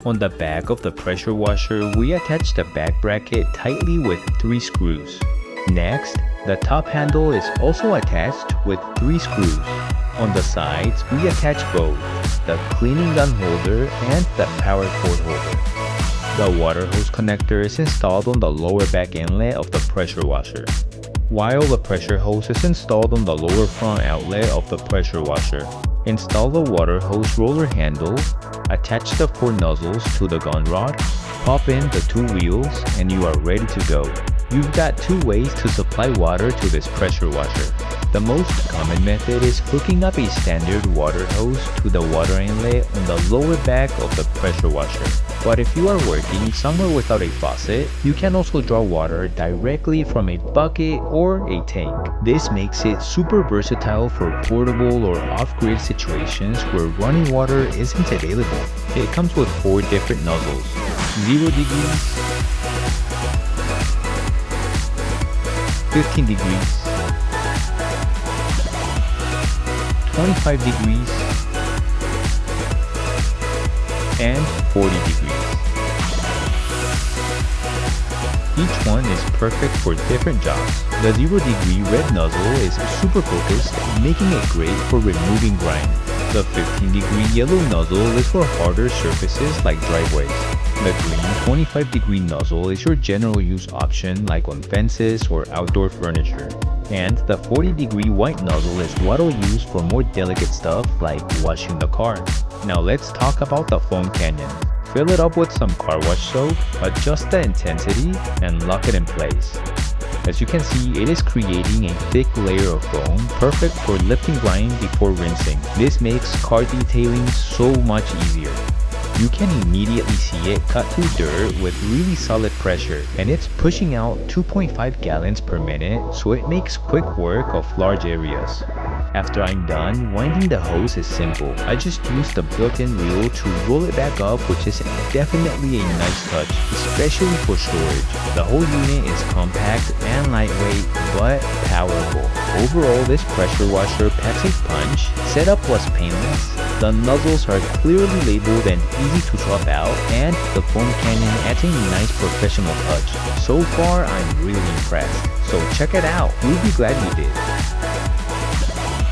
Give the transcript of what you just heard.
On the back of the pressure washer, we attach the back bracket tightly with 3 screws. Next, the top handle is also attached with 3 screws. On the sides, we attach both the cleaning gun holder and the power cord holder. The water hose connector is installed on the lower back inlet of the pressure washer, while the pressure hose is installed on the lower front outlet of the pressure washer. Install the water hose roller handle, attach the 4 nozzles to the gun rod, pop in the 2 wheels, and you are ready to go. You've got 2 ways to supply water to this pressure washer. The most common method is hooking up a standard water hose to the water inlet on the lower back of the pressure washer. But if you are working somewhere without a faucet, you can also draw water directly from a bucket or a tank. This makes it super versatile for portable or off-grid situations where running water isn't available. It comes with 4 different nozzles: 0 degrees, 15 degrees, 25 degrees, and 40 degrees. Each one is perfect for different jobs. The 0 degree red nozzle is super focused, making it great for removing grime. The 15 degree yellow nozzle is for harder surfaces like driveways. The green 25 degree nozzle is your general use option like on fences or outdoor furniture. And the 40 degree white nozzle is what I'll use for more delicate stuff like washing the car. Now let's talk about the foam cannon. Fill it up with some car wash soap, adjust the intensity, and lock it in place. As you can see, it is creating a thick layer of foam, perfect for lifting grime before rinsing. This makes car detailing so much easier. You can immediately see it cut through dirt with really solid pressure, and it's pushing out 2.5 gallons per minute, so it makes quick work of large areas. After I'm done, winding the hose is simple. I just use the built-in reel to roll it back up, which is definitely a nice touch, especially for storage. The whole unit is compact and lightweight, but powerful. Overall, this pressure washer packs a punch. Setup was painless. The nozzles are clearly labeled and easy to swap out, and the foam cannon adds a nice professional touch. So far, I'm really impressed. So check it out. You'll be glad you did.